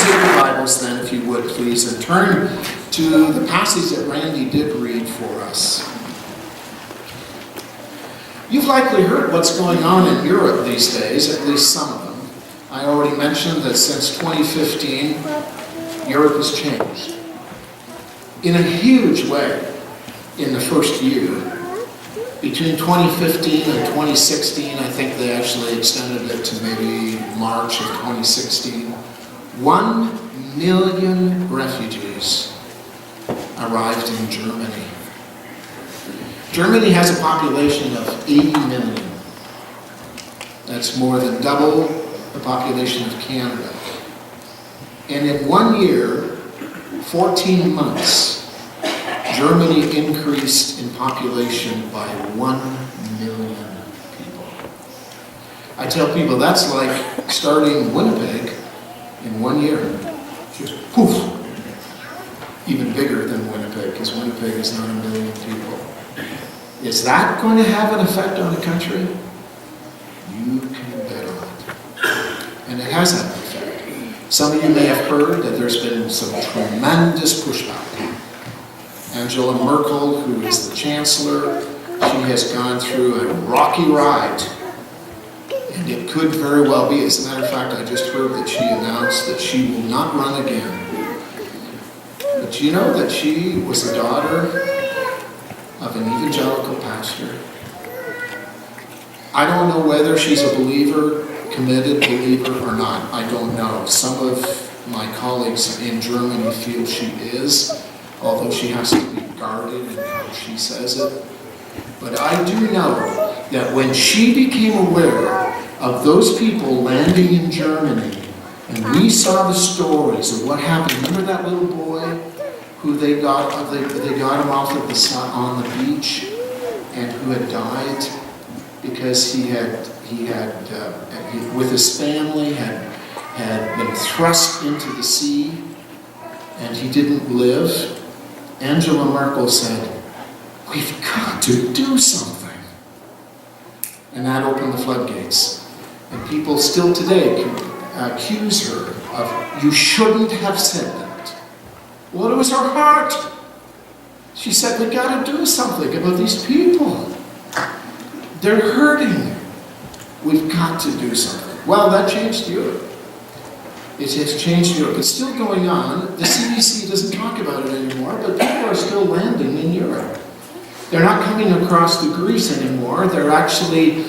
take your Bibles then, if you would please, and turn to the passage that Randy did read for us. You've likely heard what's going on in Europe these days, at least some of them. I already mentioned that since 2015, Europe has changed in a huge way in the first year. Between 2015 and 2016, I think they actually extended it to maybe March of 2016. 1 million refugees arrived in Germany. Germany has a population of 80 million. That's more than double the population of Canada. And in 1 year, 14 months, Germany increased in population by 1 million people. I tell people that's like starting Winnipeg in 1 year. Just poof! Even bigger than Winnipeg, because Winnipeg is not 1 million people. Is that going to have an effect on the country? You can bet on it. And it has had an effect. Some of you may have heard that there's been some tremendous pushback. Angela Merkel, who is the Chancellor, she has gone through a rocky ride. And it could very well be, as a matter of fact, I just heard that she announced that she will not run again. But you know that she was the daughter of an evangelical pastor? I don't know whether she's a believer, committed believer or not. I don't know. Some of my colleagues in Germany feel she is, although she has to be guarded in how she says it. But I do know that when she became aware of those people landing in Germany, and we saw the stories of what happened. Remember that little boy who they got him off of the sun on the beach, and who had died because he with his family had been thrust into the sea, and he didn't live. Angela Merkel said, "We've got to do something." And that opened the floodgates. And people still today accuse her of, "You shouldn't have said that." Well, it was her heart. She said, "We got to do something about these people. They're hurting. We've got to do something." Well, that changed Europe. It has changed Europe. It's still going on. The CDC doesn't talk about it anymore, but people are still landing in Europe. They're not coming across to Greece anymore. They're actually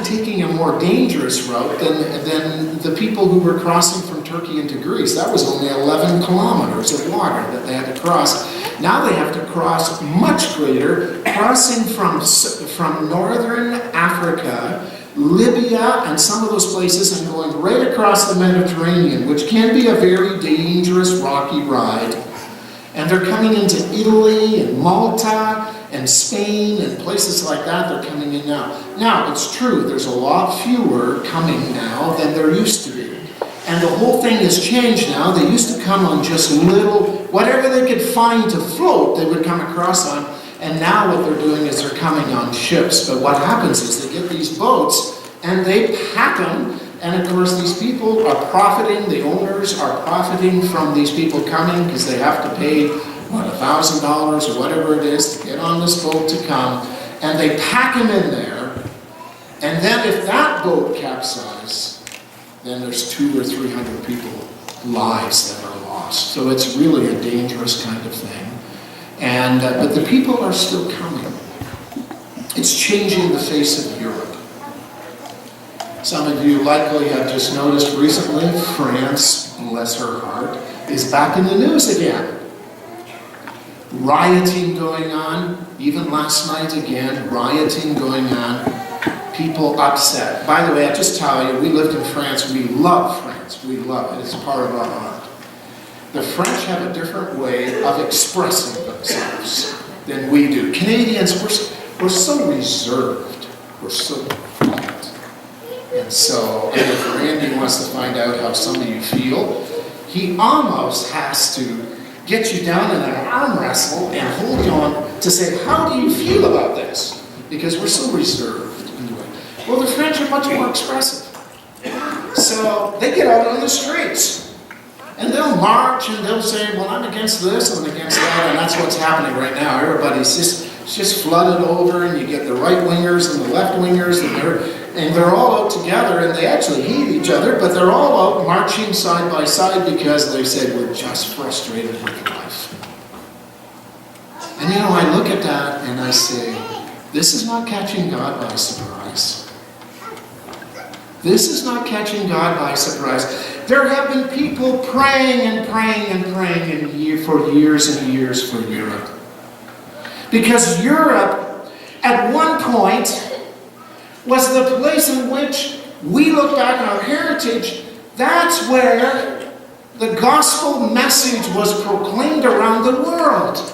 taking a more dangerous route than the people who were crossing from Turkey into Greece. That was only 11 kilometers of water that they had to cross. Now they have to cross much greater, crossing from northern Africa, Libya, and some of those places, and going right across the Mediterranean, which can be a very dangerous, rocky ride. And they're coming into Italy and Malta and Spain and places like that. They're coming in now. Now, it's true, there's a lot fewer coming now than there used to be. And the whole thing has changed now. They used to come on just little, whatever they could find to float, they would come across on. And now what they're doing is they're coming on ships. But what happens is they get these boats and they pack them. And of course these people are profiting, the owners are profiting from these people coming because they have to pay, $1,000 or whatever it is to get on this boat to come. And they pack them in there. And then if that boat capsizes, then there's 200 or 300 people, lives that are lost. So it's really a dangerous kind of thing. And but the people are still coming. It's changing the face of Europe. Some of you likely have just noticed recently, France, bless her heart, is back in the news again. Rioting going on, even last night again, rioting going on, people upset. By the way, I just tell you, we lived in France, we love France, we love it, it's part of our heart. The French have a different way of expressing themselves than we do. Canadians, we're so reserved, we're so quiet. And so, and if Randy wants to find out how some of you feel, he almost has to get you down in an arm wrestle and hold you on to say, how do you feel about this? Because we're so reserved in the way. Well, the French are much more expressive. So they get out on the streets. And they'll march and they'll say, well, I'm against this, I'm against that, and that's what's happening right now. Everybody's just flooded over, and you get the right-wingers and the left-wingers, and they're all out together, and they actually hate each other, but they're all out marching side by side because they said, we're just frustrated with life. And I look at that and I say, this is not catching God by surprise. This is not catching God by surprise. There have been people praying and praying and praying for years and years for Europe. Because Europe, at one point, was the place in which we look back on our heritage. That's where the gospel message was proclaimed around the world.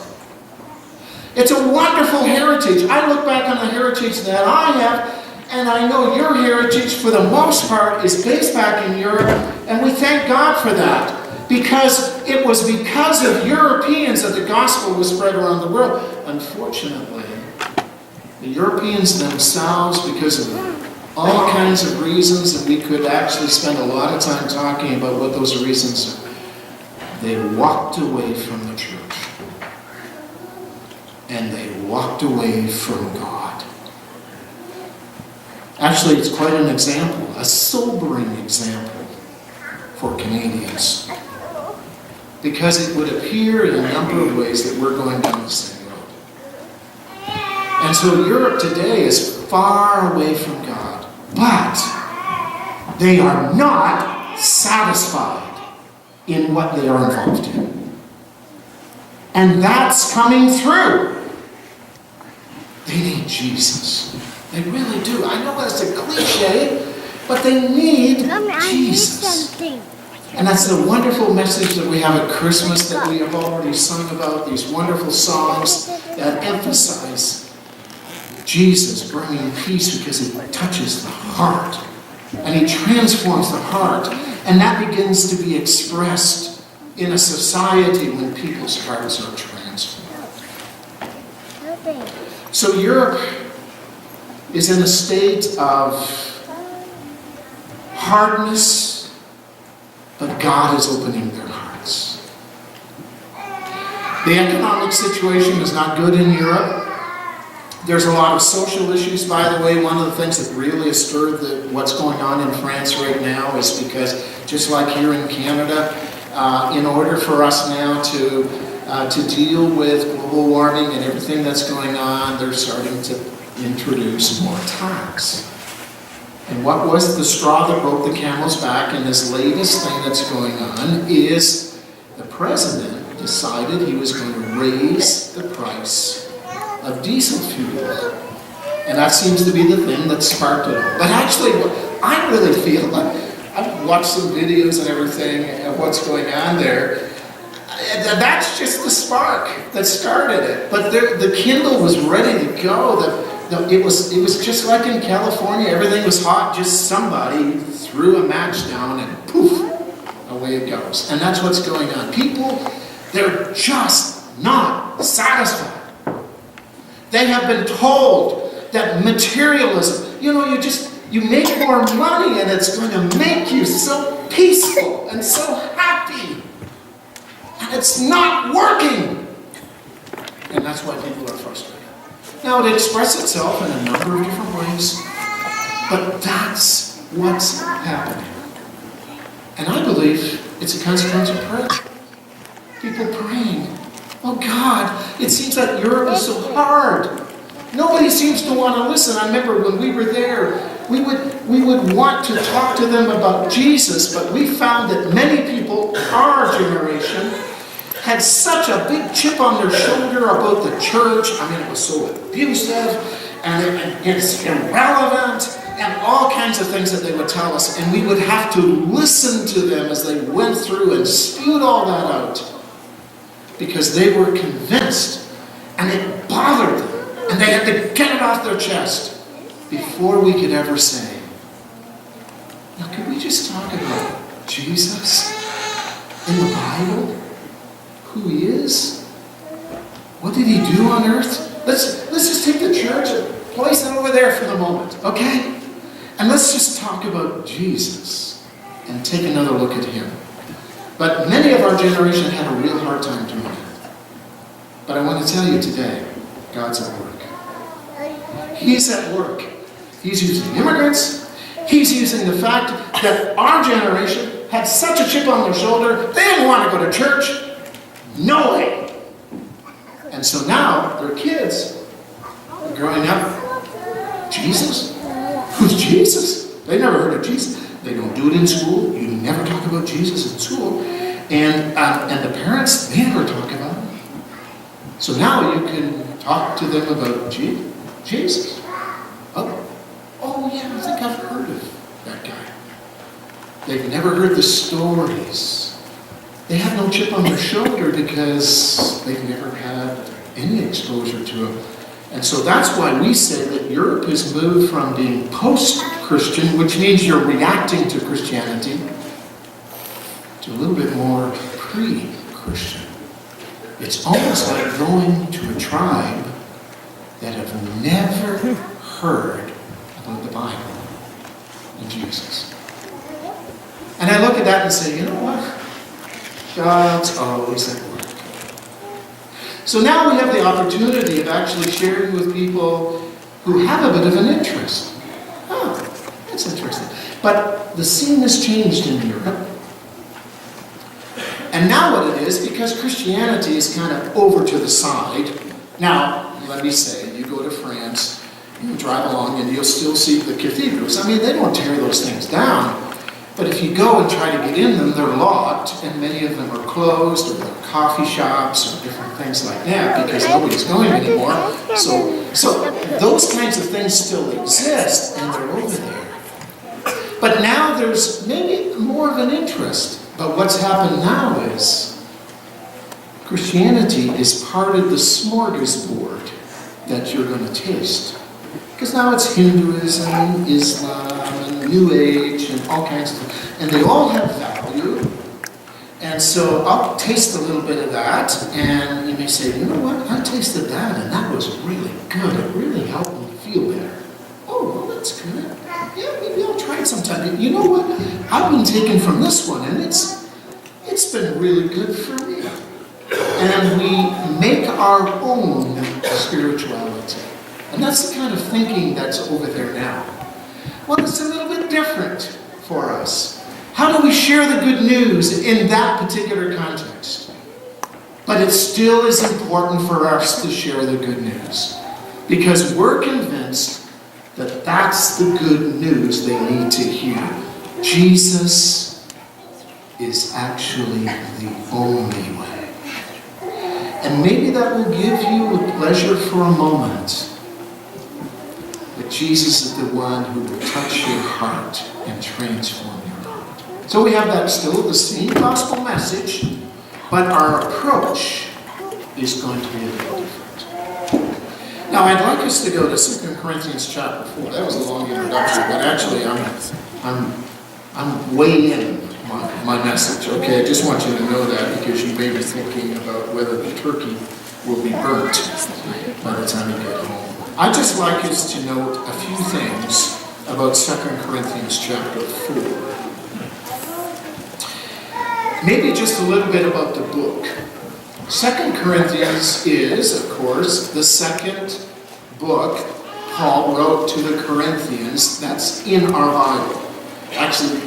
It's a wonderful heritage. I look back on the heritage that I have, and I know your heritage, for the most part, is based back in Europe, and we thank God for that. Because it was because of Europeans that the gospel was spread around the world. Unfortunately, the Europeans themselves, because of all kinds of reasons, and we could actually spend a lot of time talking about what those reasons are, they walked away from the church. And they walked away from God. Actually, it's quite an example, a sobering example for Canadians. Because it would appear in a number of ways that we're going down the same road. And so Europe today is far away from God. But they are not satisfied in what they are involved in. And that's coming through. They need Jesus. They really do. I know that's a cliche, but they need Jesus. And that's the wonderful message that we have at Christmas that we have already sung about, these wonderful songs that emphasize Jesus bringing peace because he touches the heart. And he transforms the heart. And that begins to be expressed in a society when people's hearts are transformed. So Europe is in a state of hardness, but God is opening their hearts. The economic situation is not good in Europe. There's a lot of social issues, by the way. One of the things that really has stirred what's going on in France right now is because, just like here in Canada, in order for us now to deal with global warming and everything that's going on, they're starting to introduce more tax. And what was the straw that broke the camel's back in this latest thing that's going on is the president decided he was going to raise the price of diesel fuel. And that seems to be the thing that sparked it all. But actually, I really feel like I've watched some videos and everything of what's going on there. That's just the spark that started it. But the Kindle was ready to go. It was just like in California. Everything was hot. Just somebody threw a match down and poof, away it goes. And that's what's going on. People, they're just not satisfied. They have been told that materialism, you make more money and it's going to make you so peaceful and so happy. And it's not working. And that's why people are frustrated. Now, it expresses itself in a number of different ways, but that's what's happening. And I believe it's a consequence of prayer. People praying, oh God, it seems like Europe is so hard. Nobody seems to want to listen. I remember when we were there, we would want to talk to them about Jesus, but we found that many people, our generation, had such a big chip on their shoulder about the church. I mean, it was so abusive, and it's irrelevant, and all kinds of things that they would tell us. And we would have to listen to them as they went through and spewed all that out. Because they were convinced, and it bothered them, and they had to get it off their chest before we could ever say, now could we just talk about Jesus in the Bible? Who he is? What did he do on earth? Let's just take the church and place it over there for the moment, okay? And let's just talk about Jesus and take another look at him. But many of our generation had a real hard time doing it. But I want to tell you today, God's at work. He's at work. He's using immigrants. He's using the fact that our generation had such a chip on their shoulder, they didn't want to go to church. No way. And so now their kids are growing up. Jesus? Who's Jesus? They never heard of Jesus. They don't do it in school. You never talk about Jesus in school. And the parents, they never talk about him. So now you can talk to them about Jesus. Oh yeah, I think I've heard of that guy. They've never heard the stories. They have no chip on their shoulder because they've never had any exposure to him. And so that's why we say that Europe has moved from being post-Christian, which means you're reacting to Christianity, to a little bit more pre-Christian. It's almost like going to a tribe that have never heard about the Bible and Jesus. And I look at that and say, you know what? God's always at work. So now we have the opportunity of actually sharing with people who have a bit of an interest. Oh, that's interesting. But the scene has changed in Europe. And now what it is, because Christianity is kind of over to the side. Now, let me say, you go to France, you drive along and you'll still see the cathedrals. I mean, they don't tear those things down. But if you go and try to get in them, they're locked, and many of them are closed, or they're coffee shops, or different things like that, because nobody's going anymore. So those kinds of things still exist, and they're over there. But now there's maybe more of an interest. But what's happened now is Christianity is part of the smorgasbord that you're going to taste. Because now it's Hinduism, and Islam, and New Age, and all kinds of things. And they all have value. And so I'll taste a little bit of that, and you may say, you know what, I tasted that, and that was really good. It really helped me feel better. Oh, well, that's good. Yeah, maybe I'll try it sometime. You know what, I've been taken from this one, and it's been really good for me. And we make our own spirituality. And that's the kind of thinking that's over there now. Well, it's a little bit different for us. How do we share the good news in that particular context? But it still is important for us to share the good news. Because we're convinced that that's the good news they need to hear. Jesus is actually the only way. And maybe that will give you a pleasure for a moment. But Jesus is the one who will touch your heart and transform your heart. So we have that still the same gospel message, but our approach is going to be a little different. Now I'd like us to go to 2 Corinthians chapter 4. That was a long introduction, but actually I'm way in my message. Okay, I just want you to know that because you may be thinking about whether the turkey will be burnt by the time you get home. I'd just like us to note a few things about 2 Corinthians chapter 4. Maybe just a little bit about the book. 2 Corinthians is, of course, the second book Paul wrote to the Corinthians that's in our Bible. Actually,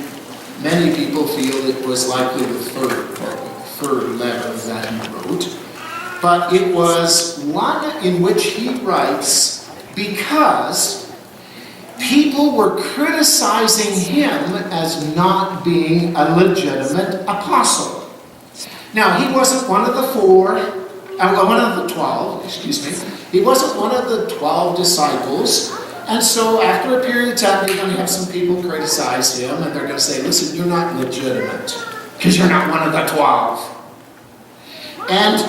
many people feel it was likely the third letter that he wrote. But it was one in which he writes because people were criticizing him as not being a legitimate apostle. Now, he wasn't one of the 12, He wasn't one of the 12 disciples. And so after a period of time, you're going to have some people criticize him, and they're going to say, listen, you're not legitimate because you're not one of the 12. And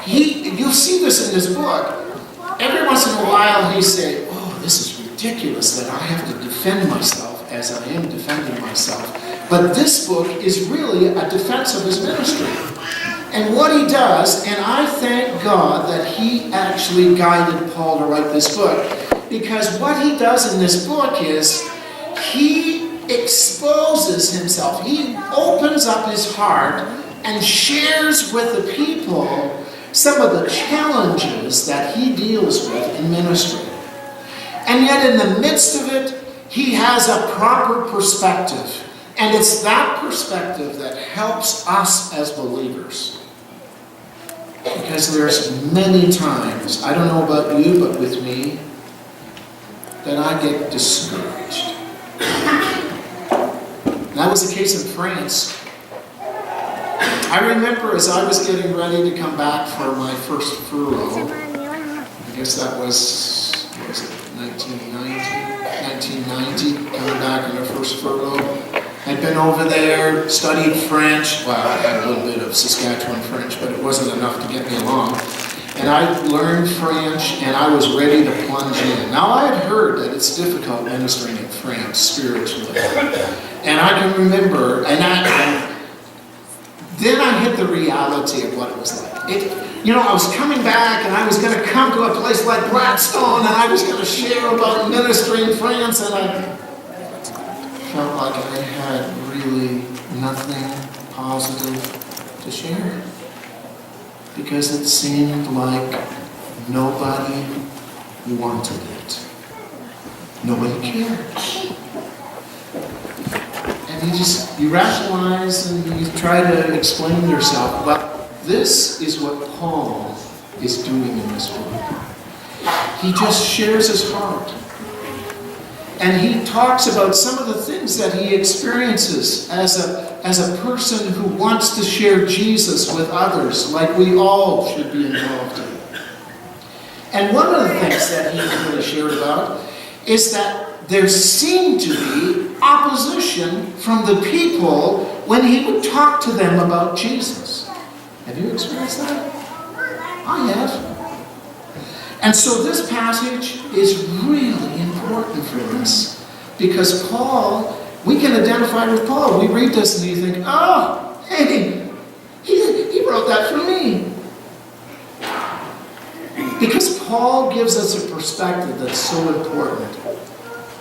you'll see this in this book. Every once in a while he say, oh, this is ridiculous that I have to defend myself as I am defending myself. But this book is really a defense of his ministry. And what he does, and I thank God that he actually guided Paul to write this book, because what he does in this book is he exposes himself. He opens up his heart and shares with the people some of the challenges that he deals with in ministry. And yet in the midst of it, he has a proper perspective. And it's that perspective that helps us as believers. Because there's many times, I don't know about you, but with me, that I get discouraged. That was the case in France. I remember as I was getting ready to come back for my first furlough, I guess that was it 1990, coming back on the first furlough. I'd been over there, studied French. Well, I had a little bit of Saskatchewan French, but it wasn't enough to get me along. And I learned French, and I was ready to plunge in. Now, I had heard that it's difficult ministering in France spiritually. And I can remember, then I hit the reality of what it was like. I was coming back, and I was going to come to a place like Gladstone, and I was going to share about ministry in France, and I felt like I had really nothing positive to share. Because it seemed like nobody wanted it. Nobody cared. And you rationalize and you try to explain yourself. But this is what Paul is doing in this book. He just shares his heart. And he talks about some of the things that he experiences as a person who wants to share Jesus with others, like we all should be involved in. And one of the things that he really shared about is that there seemed to be opposition from the people when he would talk to them about Jesus. Have you experienced that? I have. And so this passage is really important for us. Because Paul, we can identify with Paul. We read this and you think, oh, hey, he wrote that for me. Because Paul gives us a perspective that's so important.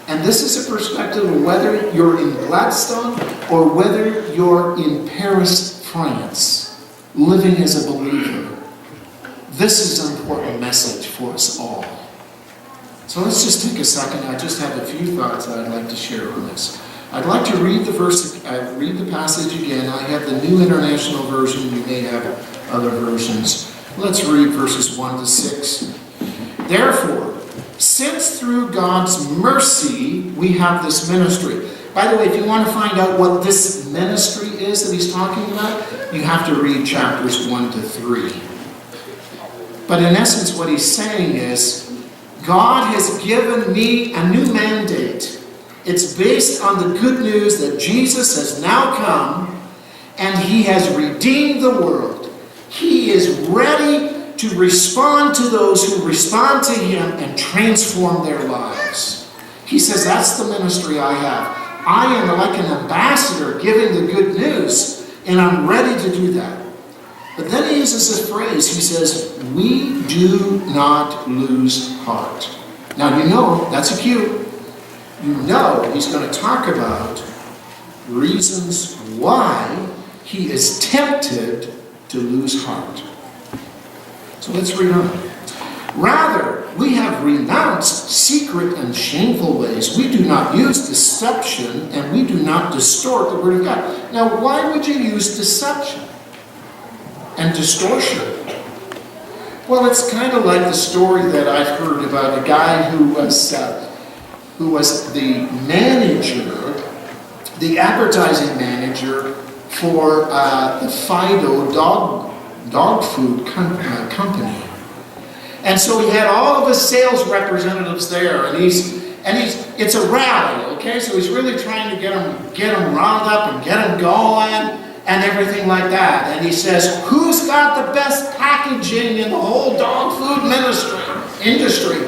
And this is a perspective of whether you're in Gladstone or whether you're in Paris, France, living as a believer. This is an important message for us all. So let's just take a second. I just have a few thoughts that I'd like to share on this. I'd like to read the passage again. I have the New International Version. You may have other versions. Let's read verses 1 to 6. Therefore, since through God's mercy we have this ministry. By the way, if you want to find out what this ministry is that he's talking about, you have to read chapters 1 to 3. But in essence, what he's saying is, God has given me a new mandate. It's based on the good news that Jesus has now come and he has redeemed the world. He is ready to respond to those who respond to him and transform their lives. He says, that's the ministry I have. I am like an ambassador giving the good news, and I'm ready to do that. But then he uses this phrase. He says, we do not lose heart. Now you know, that's a cue. You know he's going to talk about reasons why he is tempted to lose heart. So let's read on. Rather, we have renounced secret and shameful ways. We do not use deception, and we do not distort the word of God. Now, why would you use deception and distortion? Well, it's kind of like the story that I've heard about a guy who was the manager, the advertising manager for the Fido dog food company. And so he had all of his sales representatives there, and it's a rally, okay? So he's really trying to get them riled up and get them going and everything like that. And he says, who's got the best packaging in the whole dog food industry?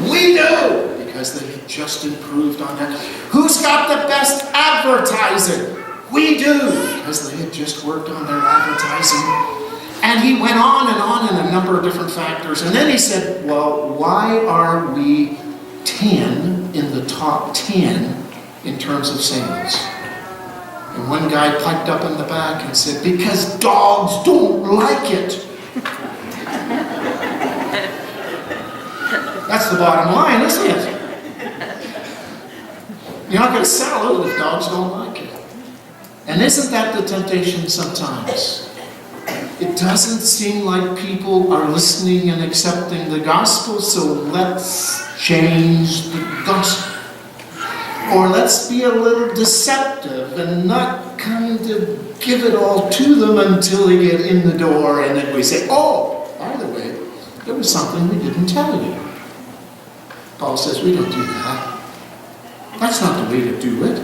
We do, because they had just improved on that. Who's got the best advertising? We do, because they had just worked on their advertising. And he went on in a number of different factors. And then he said, well, why are we 10 in the top 10 in terms of sales? And one guy piped up in the back and said, because dogs don't like it. That's the bottom line, isn't it? You're not going to sell it if dogs don't like it. And isn't that the temptation sometimes? It doesn't seem like people are listening and accepting the gospel, so let's change the gospel. Or let's be a little deceptive and not kind of give it all to them until they get in the door, and then we say, oh, by the way, there was something we didn't tell you. Paul says we don't do that. That's not the way to do it.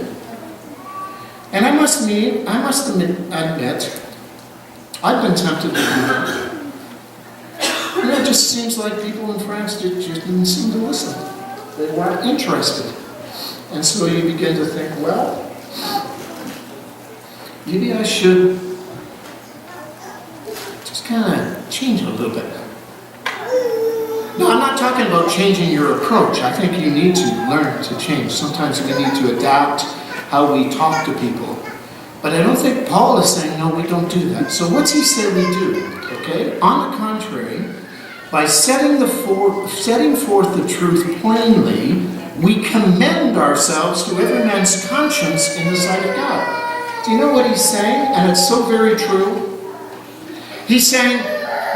And I must admit, I've been tempted to do that. And it just seems like people in France just didn't seem to listen. They weren't interested. And so you begin to think, well, maybe I should just kind of change it a little bit. No, I'm not talking about changing your approach. I think you need to learn to change. Sometimes we need to adapt how we talk to people. But I don't think Paul is saying, no, we don't do that. So what's he say we do? Okay? On the contrary, by setting forth the truth plainly, we commend ourselves to every man's conscience in the sight of God. Do you know what he's saying? And it's so very true. He's saying,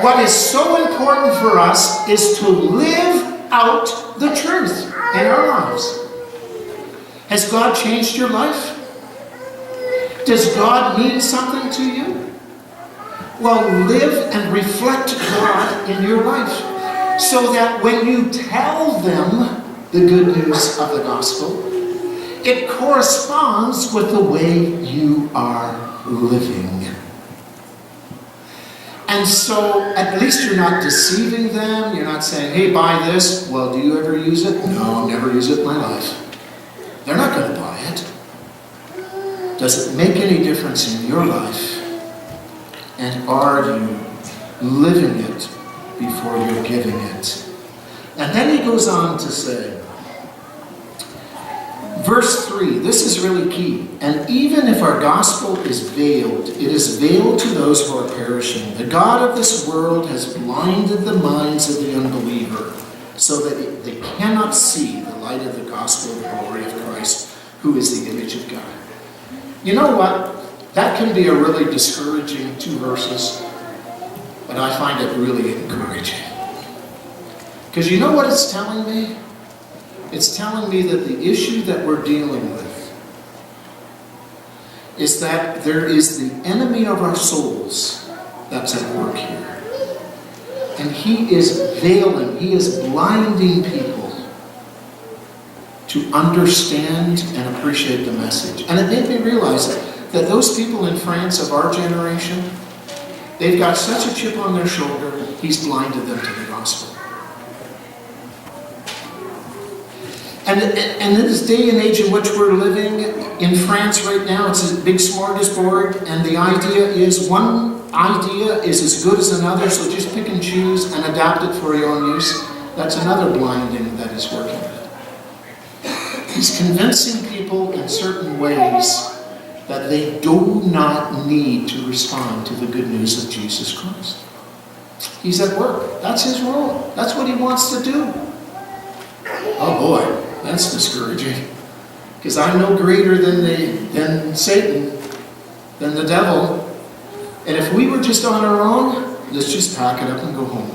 what is so important for us is to live out the truth in our lives. Has God changed your life? Does God mean something to you? Well, live and reflect God in your life so that when you tell them the good news of the gospel, it corresponds with the way you are living. And so, at least you're not deceiving them. You're not saying, hey, buy this. Well, do you ever use it? No, never use it in my life. They're not going to buy it. Does it make any difference in your life? And are you living it before you're giving it? And then he goes on to say, verse 3, this is really key. And even if our gospel is veiled, it is veiled to those who are perishing. The God of this world has blinded the minds of the unbeliever so that they cannot see the light of the gospel of the glory of Christ, who is the image of God. You know what? That can be a really discouraging 2 verses, but I find it really encouraging. Because you know what it's telling me? It's telling me that the issue that we're dealing with is that there is the enemy of our souls that's at work here. And he is veiling, he is blinding people to understand and appreciate the message. And it made me realize that those people in France of our generation, they've got such a chip on their shoulder, he's blinded them to the gospel. And in this day and age in which we're living, in France right now, it's a big smorgasbord, and the idea is one idea is as good as another, so just pick and choose and adapt it for your own use. That's another blinding that is working. He's convincing people in certain ways that they do not need to respond to the good news of Jesus Christ. He's at work. That's his role. That's what he wants to do. Oh boy, that's discouraging. Because I'm no greater than Satan, than the devil. And if we were just on our own, let's just pack it up and go home.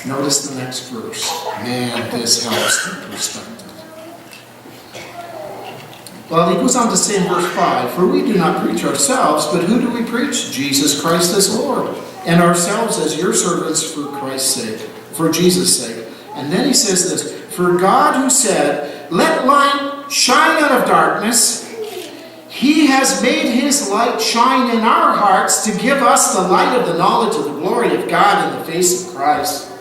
Notice the next verse. Man, this helps the perspective. Well, he goes on to say in verse 5, for we do not preach ourselves, but who do we preach? Jesus Christ as Lord, and ourselves as your servants for Christ's sake, for Jesus' sake. And then he says this, for God who said, let light shine out of darkness, he has made his light shine in our hearts to give us the light of the knowledge of the glory of God in the face of Christ.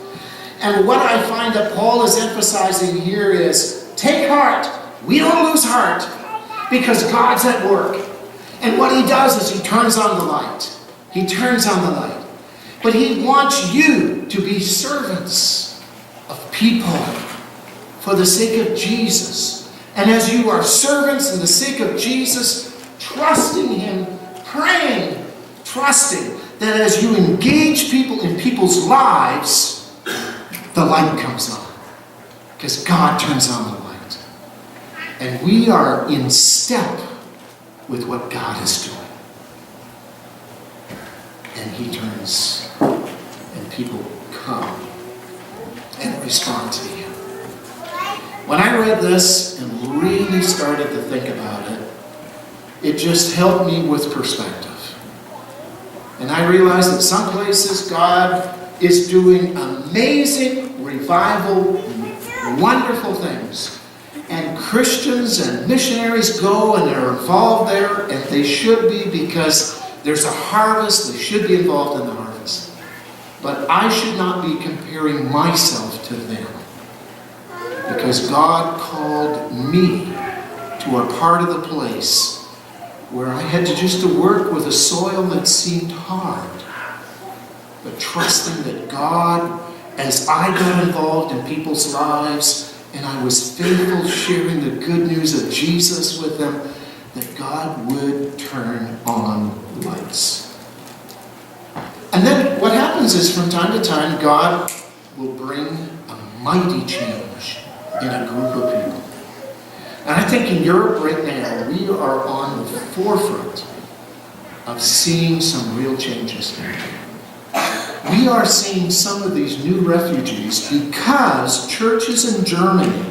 And what I find that Paul is emphasizing here is, take heart. We don't lose heart. Because God's at work. And what he does is he turns on the light. He turns on the light. But he wants you to be servants of people for the sake of Jesus. And as you are servants in the sake of Jesus, trusting him, praying, trusting that as you engage people in people's lives, the light comes on. Because God turns on the light. And we are in step with what God is doing. And he turns, and people come and respond to him. When I read this and really started to think about it, it just helped me with perspective. And I realized that some places God is doing amazing revival, wonderful things. And Christians and missionaries go and are involved there, and they should be, because there's a harvest. They should be involved in the harvest. But I should not be comparing myself to them, because God called me to a part of the place where I had to work with a soil that seemed hard, but trusting that God, as I got involved in people's lives and I was faithful sharing the good news of Jesus with them, that God would turn on lights. And then what happens is, from time to time, God will bring a mighty change in a group of people. And I think in Europe right now, we are on the forefront of seeing some real changes here. We are seeing some of these new refugees because churches in Germany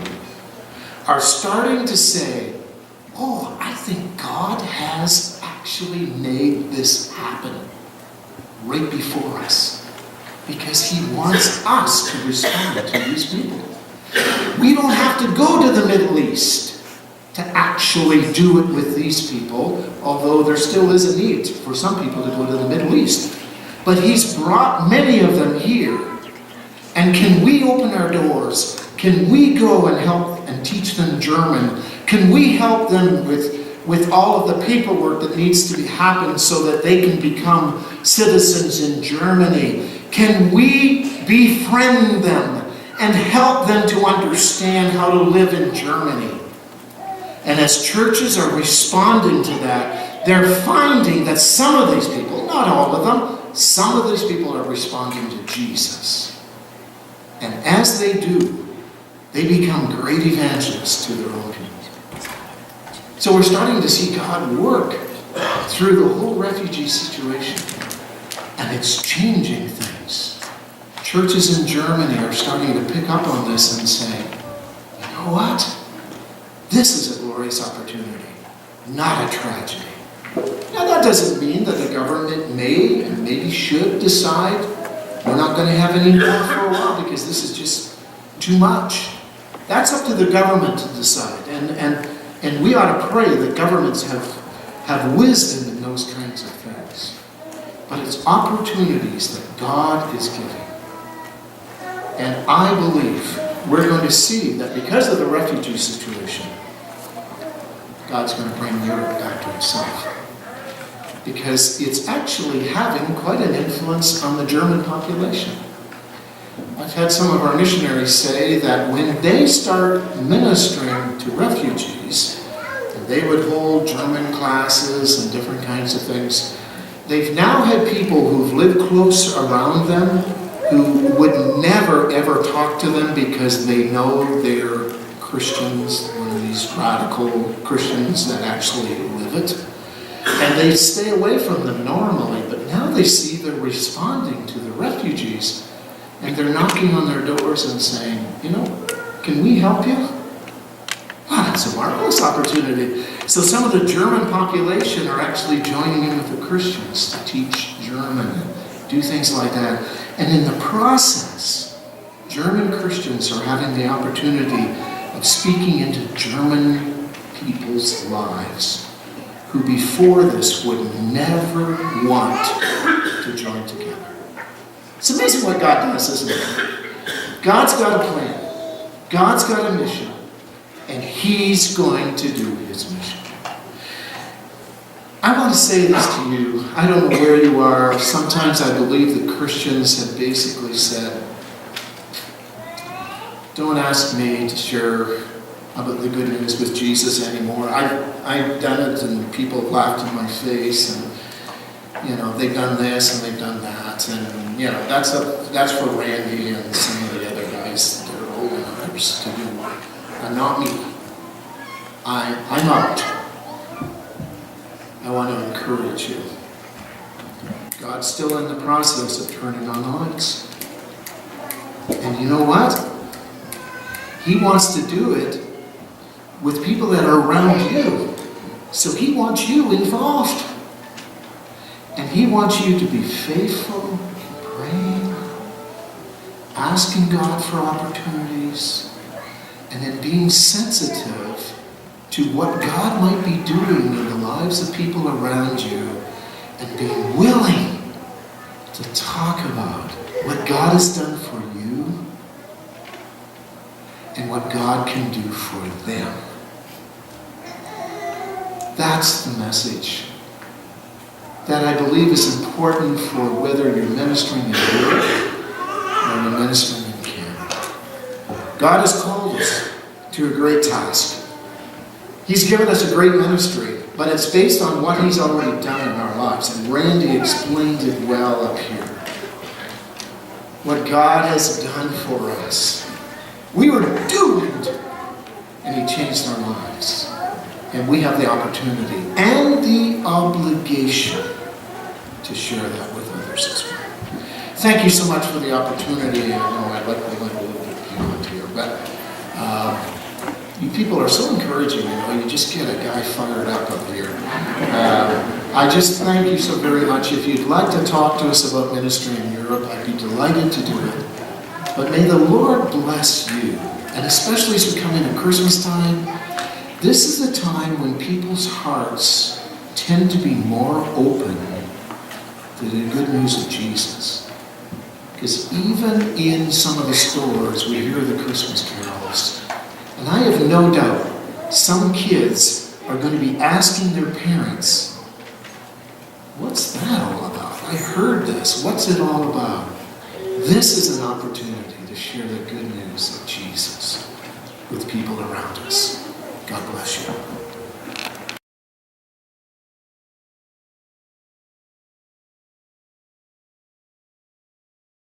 are starting to say, oh, I think God has actually made this happen right before us, because he wants us to respond to these people. We don't have to go to the Middle East to actually do it with these people, although there still is a need for some people to go to the Middle East. But he's brought many of them here. And can we open our doors? Can we go and help and teach them German? Can we help them with all of the paperwork that needs to be happen so that they can become citizens in Germany? Can we befriend them and help them to understand how to live in Germany? And as churches are responding to that, they're finding that some of these people, not all of them, some of these people are responding to Jesus. And as they do, they become great evangelists to their own people. So we're starting to see God work through the whole refugee situation. And it's changing things. Churches in Germany are starting to pick up on this and say, you know what? This is a glorious opportunity, not a tragedy. Now that doesn't mean that the government may and maybe should decide we're not going to have any more for a while because this is just too much. That's up to the government to decide. And we ought to pray that governments have wisdom in those kinds of things. But it's opportunities that God is giving. And I believe we're going to see that because of the refugee situation, God's going to bring Europe back to himself. Because it's actually having quite an influence on the German population. I've had some of our missionaries say that when they start ministering to refugees, and they would hold German classes and different kinds of things, they've now had people who've lived close around them who would never ever talk to them because they know they're Christians, one of these radical Christians that actually live it. And they stay away from them normally, but now they see they're responding to the refugees, and they're knocking on their doors and saying, you know, can we help you? Wow, that's a marvelous opportunity. So some of the German population are actually joining in with the Christians to teach German and do things like that. And in the process, German Christians are having the opportunity of speaking into German people's lives who before this would never want to join together. It's amazing what God does, isn't it? God's got a plan. God's got a mission. And he's going to do his mission. I want to say this to you. I don't know where you are. Sometimes I believe that Christians have basically said, don't ask me to share about the good news with Jesus anymore. I've done it and people laughed in my face and, they've done this and they've done that. And, that's for Randy and some of the other guys that are old and others to do. And not me. I'm out. I want to encourage you. God's still in the process of turning on the lights. And you know what? He wants to do it with people that are around you. So he wants you involved. And he wants you to be faithful, praying, asking God for opportunities, and then being sensitive to what God might be doing in the lives of people around you, and being willing to talk about what God has done for you and what God can do for them. That's the message that I believe is important for whether you're ministering in Europe or you're ministering in Canada. God has called us to a great task. He's given us a great ministry, but it's based on what he's already done in our lives. And Randy explained it well up here. What God has done for us. We were doomed, and he changed our lives. And we have the opportunity and the obligation to share that with others as well. Thank you so much for the opportunity. I know I'd like to go a little bit beyond here, but you people are so encouraging, you just get a guy fired up here. I just thank you so very much. If you'd like to talk to us about ministry in Europe, I'd be delighted to do it. But may the Lord bless you, and especially as we come into Christmas time, this is a time when people's hearts tend to be more open to the good news of Jesus. Because even in some of the stores, we hear the Christmas carols. And I have no doubt some kids are going to be asking their parents, what's that all about? I heard this. What's it all about? This is an opportunity to share the good news of Jesus with people around us. God bless you.